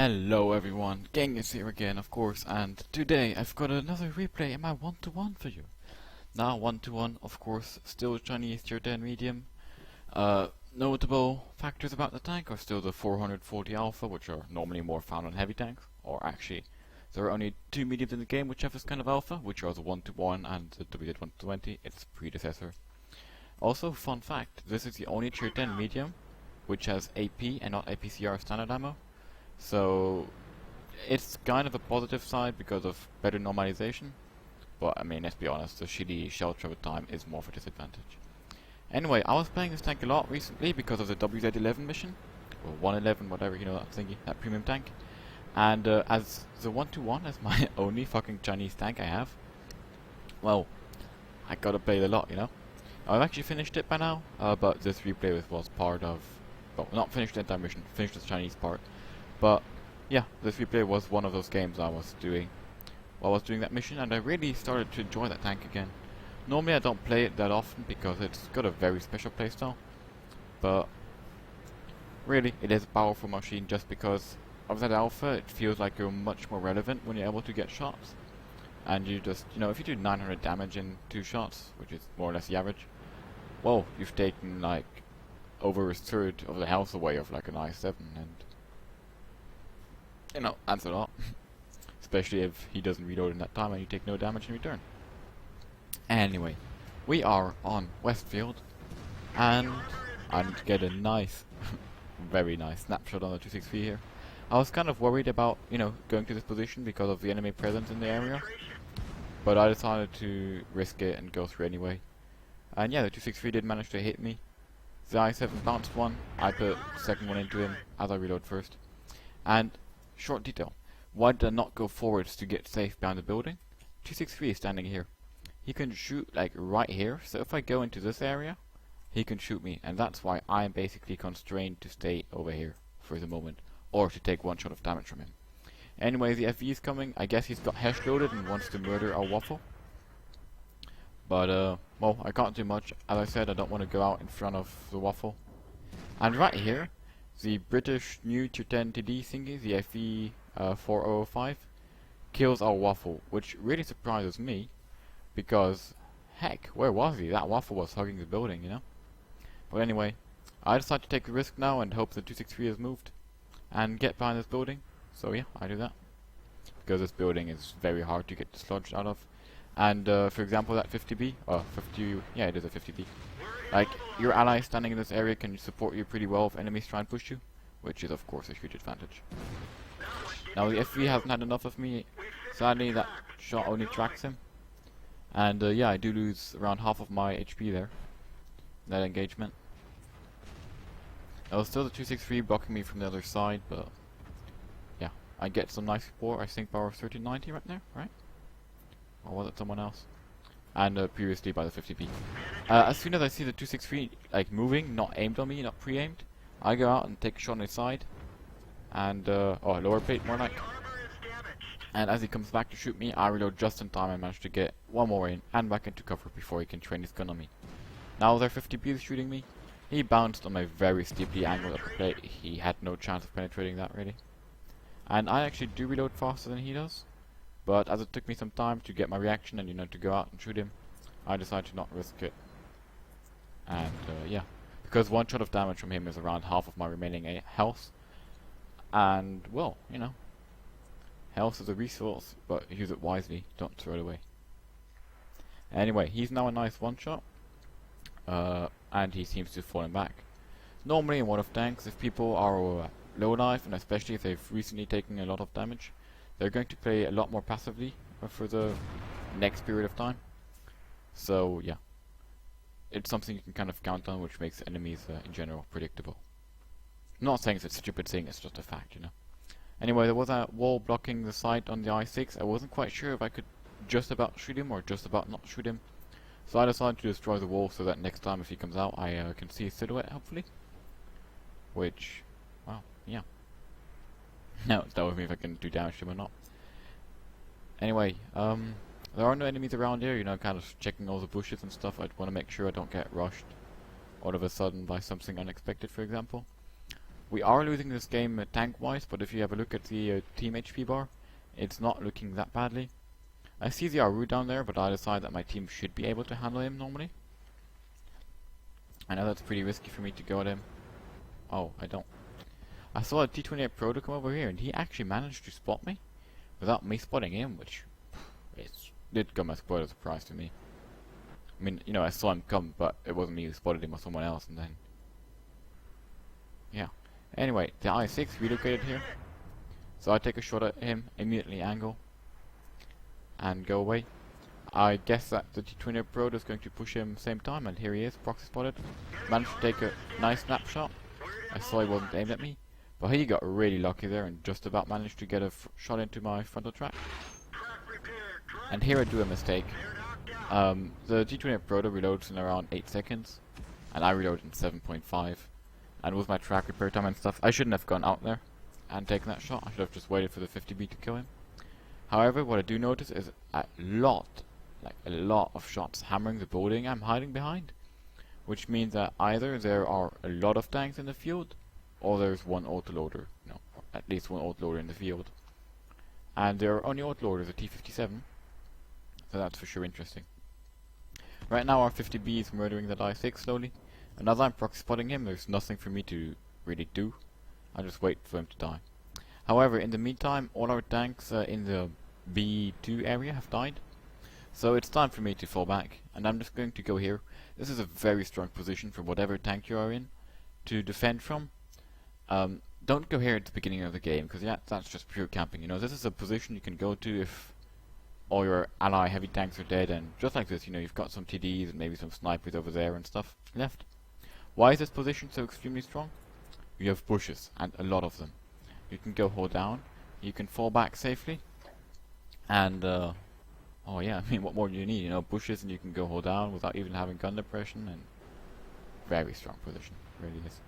Hello everyone, Gang is here again of course, and today I've got another replay in my 1-to-1 for you. Now 1-to-1 of course, still Chinese tier 10 medium. Notable factors about the tank are still the 440 alpha, which are normally more found on heavy tanks, or actually there are only two mediums in the game which have this kind of alpha, which are the 1-to-1 and the WZ-120, its predecessor. Also, fun fact, this is the only tier 10 medium which has AP and not APCR standard ammo. So it's kind of a positive side because of better normalization, but I mean, let's be honest, the shitty shell travel time is more of a disadvantage. Anyway, I was playing this tank a lot recently because of the WZ-11 mission, or 111, whatever, you know, that thingy, that premium tank. And as the 1-to-1 is my only fucking Chinese tank I have, well, I gotta play it a lot, you know. I've actually finished it by now, but this replay was part of, well, not finished the entire mission, finished the Chinese part. But yeah, this replay was one of those games I was doing while I was doing that mission, and I really started to enjoy that tank again. Normally I don't play it that often because it's got a very special playstyle, but really it is a powerful machine just because of that alpha. It feels like you're much more relevant when you're able to get shots, and you just, you know, if you do 900 damage in 2 shots, which is more or less the average, well, you've taken like over a third of the health away of like an i7, and you know, that's a lot. Especially if he doesn't reload in that time and you take no damage in return. Anyway, we are on Westfield, and I need to get a nice, very nice snapshot on the 263 here. I was kind of worried about, you know, going to this position because of the enemy presence in the area, but I decided to risk it and go through anyway. And yeah, the 263 did manage to hit me. The i7 bounced one, I put the second one into him as I reload first. And short detail, why did I not go forwards to get safe behind the building? 263 is standing here. He can shoot like right here, so if I go into this area, he can shoot me, and that's why I am basically constrained to stay over here for the moment, or to take one shot of damage from him. Anyway, the FV is coming. I guess he's got hash loaded and wants to murder our waffle. But well, I can't do much. As I said, I don't want to go out in front of the waffle. And right here, the British new tier 10 TD thingy, the FE 4005, kills our waffle, which really surprises me, because, heck, where was he? That waffle was hugging the building, you know? But anyway, I decided to take the risk now and hope the 263 has moved, and get behind this building. So yeah, I do that. Because this building is very hard to get dislodged out of. And for example, that 50B, yeah, it is a 50B. Like, your ally standing in this area can support you pretty well if enemies try and push you, which is of course a huge advantage. Now the FV hasn't had enough of me. Sadly, that shot only tracks him. And yeah, I do lose around half of my HP there, that engagement. There was still the 263 blocking me from the other side, but yeah, I get some nice support. I think power of 1390 right there, right? Or was it someone else? And previously by the 50p. As soon as I see the 263 like moving, not aimed on me, not pre-aimed, I go out and take a shot on his side, and oh, lower plate more like. And as he comes back to shoot me, I reload just in time and manage to get one more in and back into cover before he can train his gun on me. Now their 50p is shooting me. He bounced on my very steeply angled upper plate. He had no chance of penetrating that really. And I actually do reload faster than he does. But as it took me some time to get my reaction and, you know, to go out and shoot him, I decided to not risk it. And yeah, because one shot of damage from him is around half of my remaining health. And well, you know, health is a resource, but use it wisely, don't throw it away. Anyway, he's now a nice one shot, and he seems to have fallen back. Normally in one of tanks, if people are low life, and especially if they've recently taken a lot of damage, they're going to play a lot more passively for the next period of time. So yeah, it's something you can kind of count on, which makes enemies in general predictable. I'm not saying it's a stupid thing, it's just a fact, you know. Anyway, there was a wall blocking the sight on the i6. I wasn't quite sure if I could just about shoot him or just about not shoot him. So I decided to destroy the wall so that next time if he comes out I can see his silhouette, hopefully. Which, well, yeah. Now it's down with me if I can do damage to him or not. Anyway, there are no enemies around here, you know, kind of checking all the bushes and stuff. I want to make sure I don't get rushed all of a sudden by something unexpected, for example. We are losing this game tank-wise, but if you have a look at the team HP bar, it's not looking that badly. I see the Aru down there, but I decide that my team should be able to handle him normally. I know that's pretty risky for me to go at him. Oh, I don't. I saw a T28 Pro to come over here, and he actually managed to spot me without me spotting him, which did come as quite a surprise to me. I mean, you know, I saw him come, but it wasn't me who spotted him or someone else, and then... yeah. Anyway, the I-6 relocated here, so I take a shot at him, immediately angle, and go away. I guess that the T28 Pro is going to push him same time, and here he is, proxy spotted. Managed to take a nice snapshot. I saw he wasn't aimed at me, but he got really lucky there and just about managed to get a shot into my frontal track. And here I do a mistake. The T28 Proto reloads in around 8 seconds, and I reload in 7.5. And with my track repair time and stuff, I shouldn't have gone out there and taken that shot. I should have just waited for the 50B to kill him. However, what I do notice is a lot of shots hammering the building I'm hiding behind. Which means that either there are a lot of tanks in the field, or there's one autoloader. No, at least one autoloader in the field. And their only autoloader is a T57. So that's for sure interesting. Right now our 50B is murdering that I-6 slowly. And as I'm proxy spotting him, there's nothing for me to really do. I just wait for him to die. However, in the meantime, all our tanks in the B2 area have died. So it's time for me to fall back, and I'm just going to go here. This is a very strong position for whatever tank you are in to defend from. Don't go here at the beginning of the game, because yeah, that's just pure camping. You know, this is a position you can go to if all your ally heavy tanks are dead, and just like this, you know, you've got some TDs and maybe some snipers over there and stuff left. Why is this position so extremely strong? You have bushes, and a lot of them. You can go hold down, you can fall back safely, and oh yeah, I mean, what more do you need? You know, bushes, and you can go hold down without even having gun depression, and very strong position, really is.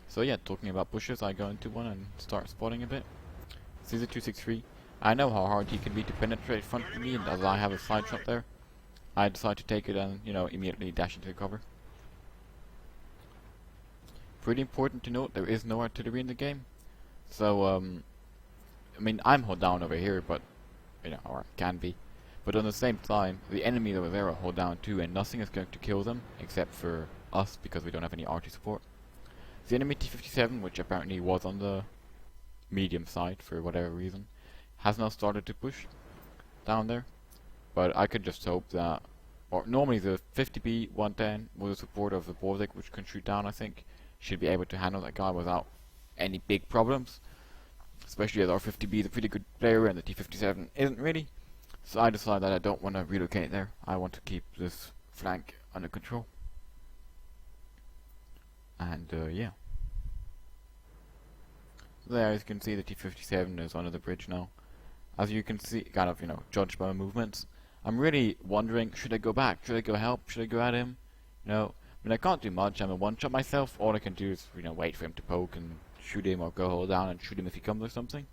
So yeah, talking about bushes, I go into one and start spotting a bit. Caesar 263. I know how hard he can be to penetrate front of me, and as I have a side shot there, I decide to take it and, you know, immediately dash into the cover. Pretty important to note, there is no artillery in the game. So, I mean, I'm hold down over here, but, you know, or can be. But on the same time, the enemy over there are hold down too, and nothing is going to kill them, except for us, because we don't have any RT support. The enemy T-57, which apparently was on the medium side for whatever reason, has now started to push down there. But I could just hope that, or normally the 50B 110 with the support of the Baltic, which can shoot down, I think, should be able to handle that guy without any big problems. Especially as our 50B is a pretty good player and the T-57 isn't really. So I decide that I don't want to relocate there. I want to keep this flank under control. And yeah. There, as you can see, the T-57 is under the bridge now. As you can see, kind of, you know, judged by my movements, I'm really wondering, should I go back? Should I go help? Should I go at him? No. I mean, I can't do much. I'm a one-shot myself. All I can do is, you know, wait for him to poke and shoot him, or go hold down and shoot him if he comes or something.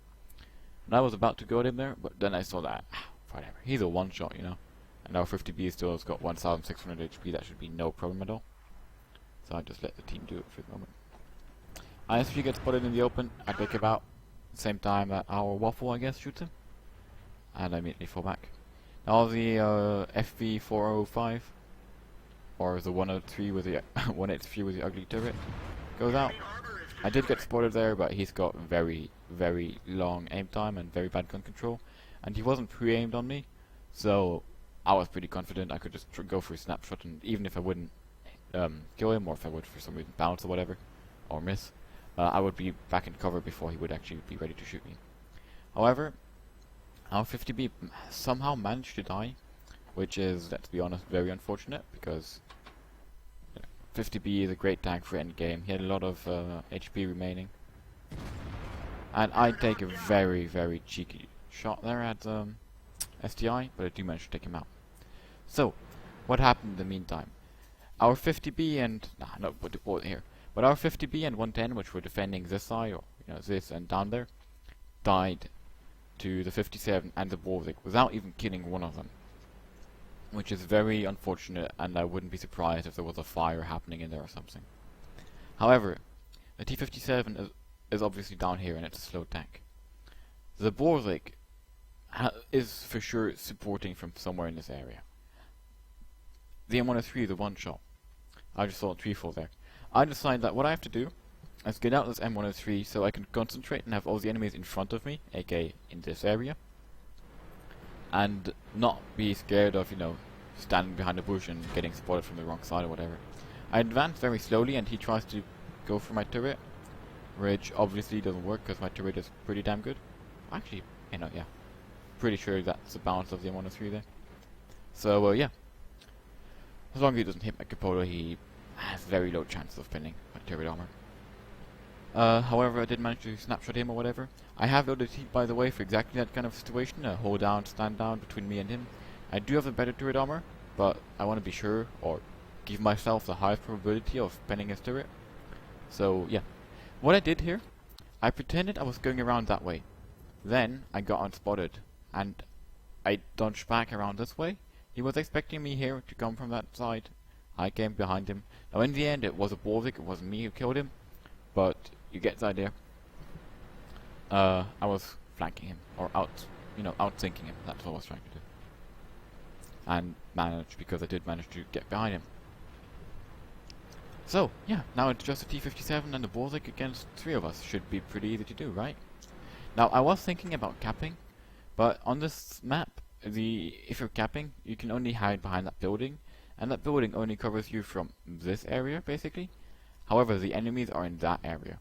And I was about to go at him there, but then I saw that, whatever, he's a one-shot, you know. And our 50B still has got 1,600 HP, that should be no problem at all. So I just let the team do it for the moment. ISP gets spotted in the open, I take him out. Same time that our Waffle, I guess, shoots him. And I immediately fall back. Now the FV405, or the 103 with the 183 with the ugly turret, goes out. I did get spotted there, but he's got very, very long aim time and very bad gun control. And he wasn't pre-aimed on me, so I was pretty confident I could just go for a snapshot, and even if I wouldn't kill him, or if I would for some reason bounce or whatever, or miss, I would be back in cover before he would actually be ready to shoot me. However, our 50B somehow managed to die, which is, let's be honest, very unfortunate, because 50B is a great tank for endgame. He had a lot of HP remaining. And I take a very, very cheeky shot there at STI, but I do manage to take him out. So, what happened in the meantime? Our 50B and... no, put the bullet here. But our 50B and 110, which were defending this side, or, you know, this and down there, died to the 57 and the Baltic without even killing one of them. Which is very unfortunate, and I wouldn't be surprised if there was a fire happening in there or something. However, the T-57 is obviously down here and it's a slow tank. The Borzig is for sure supporting from somewhere in this area. The M103 is a one-shot. I just saw a tree fall there. I decided that what I have to do is get out this M103 so I can concentrate and have all the enemies in front of me, aka in this area, and not be scared of, standing behind a bush and getting spotted from the wrong side or whatever. I advance very slowly and he tries to go for my turret, which obviously doesn't work because my turret is pretty damn good. Actually, yeah. Pretty sure that's the balance of the M103 there. So, yeah. As long as he doesn't hit my cupola, he has very low chances of pinning my turret armor. However, I did manage to snapshot him or whatever. I have loaded heat, by the way, for exactly that kind of situation, a hold down, stand down between me and him. I do have a better turret armor, but I want to be sure, or give myself the highest probability of pinning his turret. So, yeah. What I did here, I pretended I was going around that way. Then, I got unspotted, and I dodged back around this way. He was expecting me here to come from that side. I came behind him. Now, in the end, it was a Borzig, it wasn't me who killed him, but you get the idea. I was flanking him, or outthinking him. That's what I was trying to do. And managed, because I did manage to get behind him. So, yeah, now it's just a T-57 and a Borzig against three of us. Should be pretty easy to do, right? Now, I was thinking about capping, but on this map, if you're capping, you can only hide behind that building, and that building only covers you from this area, basically. However, the enemies are in that area.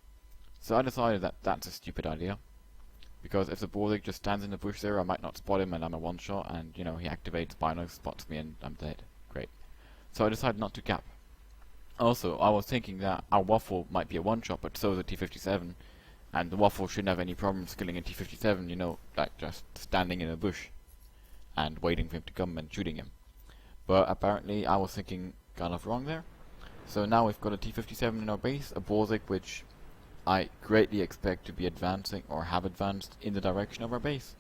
So I decided that that's a stupid idea, because if the Borzig just stands in the bush there, I might not spot him and I'm a one-shot, and, he activates Bino, spots me, and I'm dead. Great. So I decided not to cap. Also, I was thinking that our Waffle might be a one-shot, but so is the T-57, and the Waffle shouldn't have any problems killing a T-57, like just standing in a bush and waiting for him to come and shooting him. But apparently I was thinking kind of wrong there. So now we've got a T-57 in our base, a Borzig which I greatly expect to be advancing or have advanced in the direction of our base.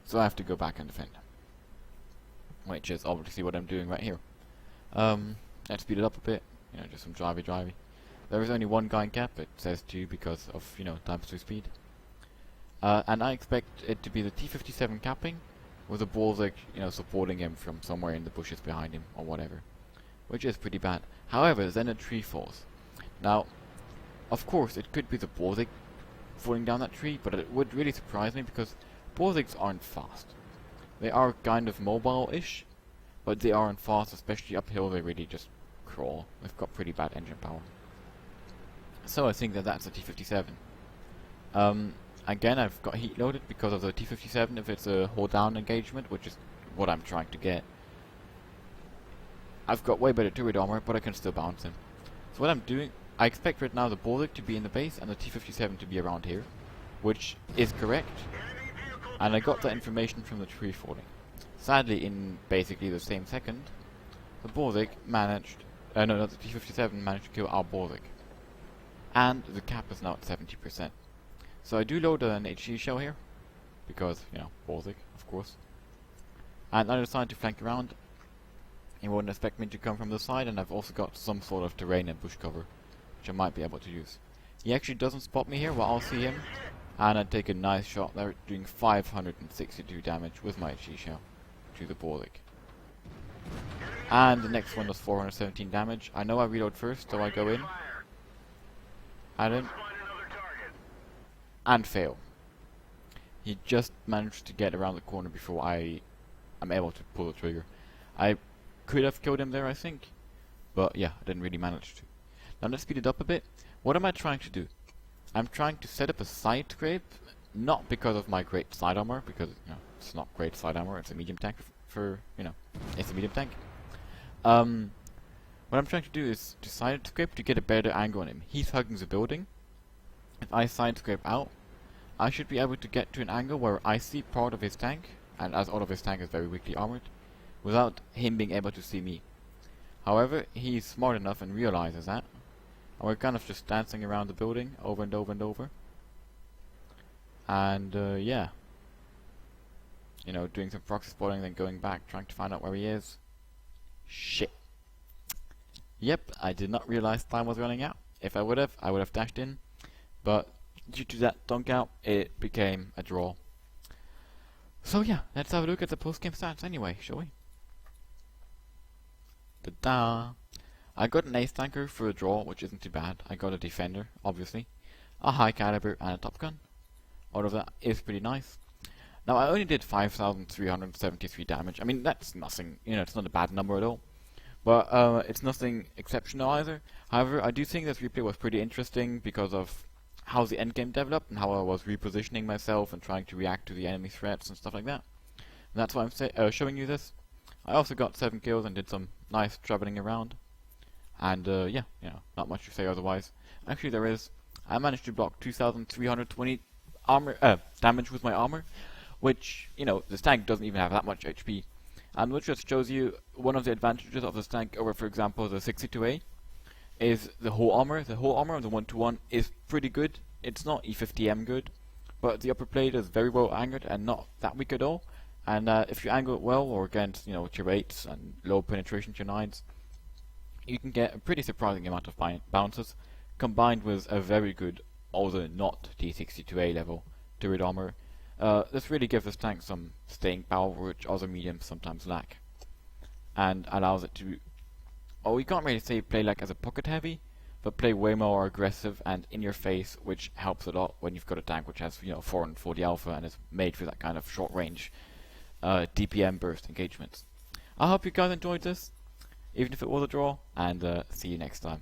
So I have to go back and defend. Which is obviously what I'm doing right here. Let's speed it up a bit, just some drivey. There is only one guy in cap, it says 2 because of, times 2 speed. And I expect it to be the T-57 capping, with a Borzig, supporting him from somewhere in the bushes behind him, or whatever. Which is pretty bad. However, then a tree falls. Now, of course, it could be the Borzig falling down that tree, but it would really surprise me, because Borzigs aren't fast. They are kind of mobile-ish, but they aren't fast, especially uphill, they really just crawl. They've got pretty bad engine power. So I think that that's a T-57. Again, I've got heat loaded because of the T-57 if it's a hold down engagement, which is what I'm trying to get. I've got way better turret armor, but I can still bounce him. So what I'm doing, I expect right now the Borzig to be in the base and the T-57 to be around here, which is correct. And I got that information from the tree falling. Sadly, in basically the same second, the Borzig managed, the T-57 managed to kill our Borzig. And the cap is now at 70%. So I do load an HE shell here, because, Borzig, of course. And I decided to flank around. He wouldn't expect me to come from the side, and I've also got some sort of terrain and bush cover, which I might be able to use. He actually doesn't spot me here, while I'll see him, and I take a nice shot there, doing 562 damage with my HE shell to the Borzig. And the next one does 417 damage. I know I reload first, so I go in, at him, and fail. He just managed to get around the corner before I'm able to pull the trigger. I could have killed him there, I think, but yeah, I didn't really manage to. Now let's speed it up a bit. What am I trying to do? I'm trying to set up a side scrape, not because of my great side armor, because it's not great side armor, it's a medium tank it's a medium tank. What I'm trying to do is to side scrape to get a better angle on him. He's hugging the building. If I side scrape out, I should be able to get to an angle where I see part of his tank, and as all of his tank is very weakly armored, without him being able to see me. However, he's smart enough and realizes that, and we're kind of just dancing around the building over and over and over. And yeah, doing some proxy spotting, then going back, trying to find out where he is. Shit. Yep, I did not realize time was running out. If I would have dashed in, but due to that dunk out, it became a draw. So yeah, let's have a look at the post-game stats anyway, shall we? Ta-da! I got an ace tanker for a draw, which isn't too bad. I got a defender, obviously, a high caliber, and a top gun. All of that is pretty nice. Now I only did 5,373 damage. I mean, that's nothing, you know, it's not a bad number at all. But it's nothing exceptional either. However, I do think this replay was pretty interesting because of how the endgame developed and how I was repositioning myself and trying to react to the enemy threats and stuff like that. And that's why I'm showing you this. I also got 7 kills and did some nice traveling around. And yeah, you know, not much to say otherwise. Actually, there is. I managed to block 2,320 damage with my armor, which, you know, the tank doesn't even have that much HP. And which just shows you one of the advantages of this tank over, for example, the 62A, is the whole armor. The whole armor of the 1-to-1 is pretty good. It's not E50M good, but the upper plate is very well anchored and not that weak at all. And if you angle it well, or against, you know, with your 8s and low penetration to your 9s, you can get a pretty surprising amount of bounces, combined with a very good, although not D62A level, turret armor. This really gives this tank some staying power, which other mediums sometimes lack, and allows it to, oh, we can't really say play like as a pocket heavy, but play way more aggressive and in your face, which helps a lot when you've got a tank which has, you know, 440 alpha and is made for that kind of short range DPM burst engagements. I hope you guys enjoyed this, even if it was a draw, and see you next time.